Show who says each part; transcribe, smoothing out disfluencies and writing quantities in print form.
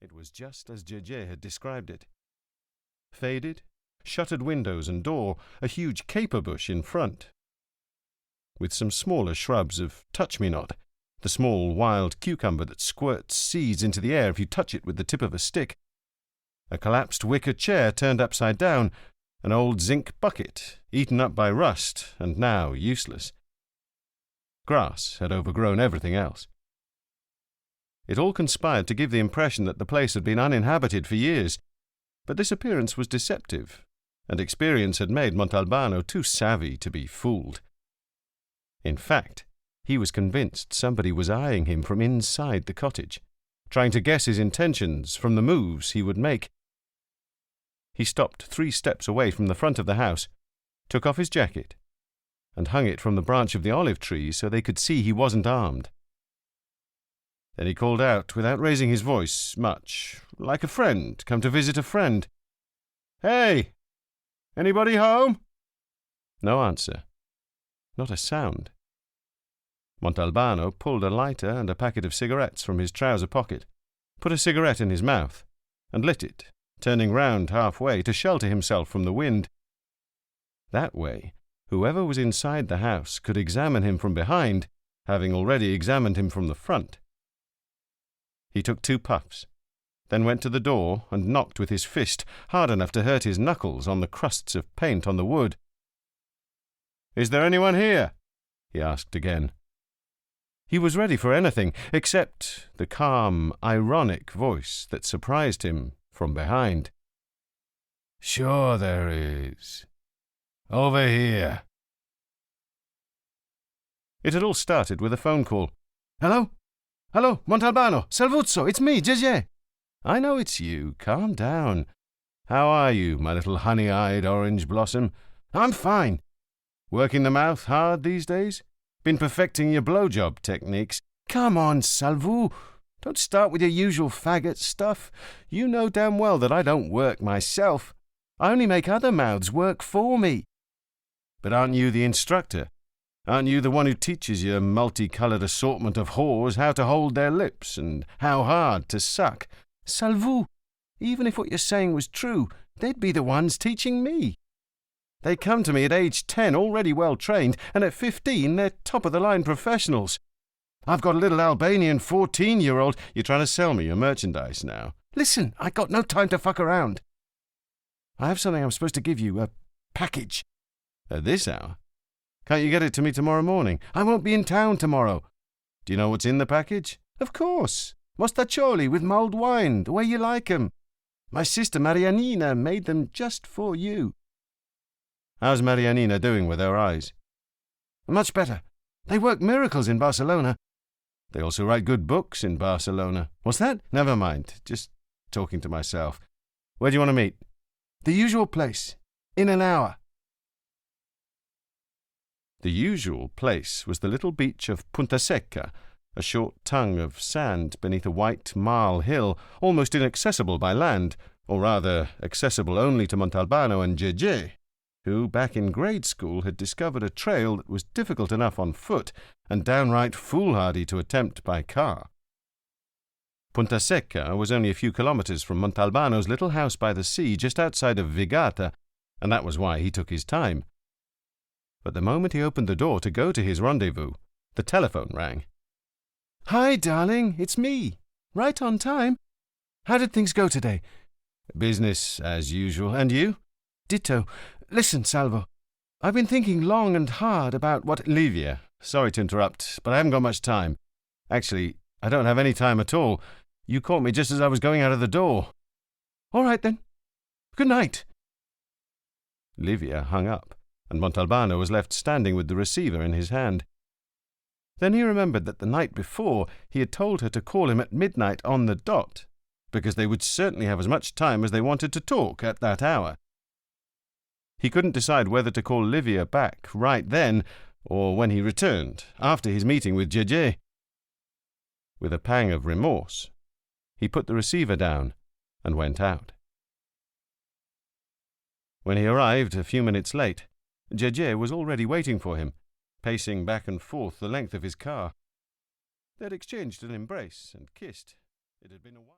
Speaker 1: It was just as Gege had described it. Faded, shuttered windows and door, a huge caper bush in front, with some smaller shrubs of touch-me-not, the small wild cucumber that squirts seeds into the air if you touch it with the tip of a stick, a collapsed wicker chair turned upside down, an old zinc bucket, eaten up by rust and now useless. Grass had overgrown everything else. It all conspired to give the impression that the place had been uninhabited for years, but this appearance was deceptive, and experience had made Montalbano too savvy to be fooled. In fact, he was convinced somebody was eyeing him from inside the cottage, trying to guess his intentions from the moves he would make. He stopped 3 steps away from the front of the house, took off his jacket, and hung it from the branch of the olive tree so they could see he wasn't armed. Then he called out, without raising his voice much, like a friend come to visit a friend. "Hey! Anybody home?" No answer. Not a sound. Montalbano pulled a lighter and a packet of cigarettes from his trouser pocket, put a cigarette in his mouth, and lit it, turning round halfway to shelter himself from the wind. That way, whoever was inside the house could examine him from behind, having already examined him from the front. He took 2 puffs, then went to the door and knocked with his fist, hard enough to hurt his knuckles on the crusts of paint on the wood. "Is there anyone here?" he asked again. He was ready for anything except the calm, ironic voice that surprised him from behind. "Sure there is. Over here." It had all started with a phone call. "Hello? Hello, Montalbano! Salvuzzo! It's me, Gege!" "I know it's you. Calm down. How are you, my little honey-eyed orange blossom?" "I'm fine." "Working the mouth hard these days? Been perfecting your blowjob techniques?" "Come on, Salvo. Don't start with your usual faggot stuff. You know damn well that I don't work myself. I only make other mouths work for me." "But aren't you the instructor? Aren't you the one who teaches your multicoloured assortment of whores how to hold their lips and how hard to suck?" "Salvo, even if what you're saying was true, they'd be the ones teaching me. They come to me at age 10 already well trained, and at 15 they're top-of-the-line professionals. I've got a little Albanian 14-year-old. You're trying to sell me your merchandise now." "Listen, I got no time to fuck around. I have something I'm supposed to give you, a package." "At this hour? Can't you get it to me tomorrow morning?" "I won't be in town tomorrow." "Do you know what's in the package?" "Of course. Mostaccioli with mulled wine, the way you like 'em. My sister Marianina made them just for you." "How's Marianina doing with her eyes?"
Speaker 2: "Much better. They work miracles in Barcelona."
Speaker 1: "They also write good books in Barcelona."
Speaker 2: "What's that?"
Speaker 1: "Never mind. Just talking to myself. Where do you want to meet?"
Speaker 2: "The usual place. In an hour."
Speaker 1: The usual place was the little beach of Punta Secca, a short tongue of sand beneath a white marl hill, almost inaccessible by land, or rather accessible only to Montalbano and Gege, who, back in grade school, had discovered a trail that was difficult enough on foot and downright foolhardy to attempt by car. Punta Secca was only a few kilometres from Montalbano's little house by the sea just outside of Vigata, and that was why he took his time. But the moment he opened the door to go to his rendezvous, the telephone rang.
Speaker 2: "Hi, darling, it's me. Right on time. How did things go today?"
Speaker 1: "Business as usual. And you?"
Speaker 2: "Ditto. Listen, Salvo, I've been thinking long and hard about what—"
Speaker 1: "Livia, sorry to interrupt, but I haven't got much time. Actually, I don't have any time at all. You caught me just as I was going out of the door."
Speaker 2: "All right, then. Good night."
Speaker 1: Livia hung up, and Montalbano was left standing with the receiver in his hand. Then he remembered that the night before he had told her to call him at midnight on the dot, because they would certainly have as much time as they wanted to talk at that hour. He couldn't decide whether to call Livia back right then, or when he returned, after his meeting with Gege. With a pang of remorse, he put the receiver down and went out. When he arrived a few minutes late, Gege was already waiting for him, pacing back and forth the length of his car. They had exchanged an embrace and kissed. It had been a while.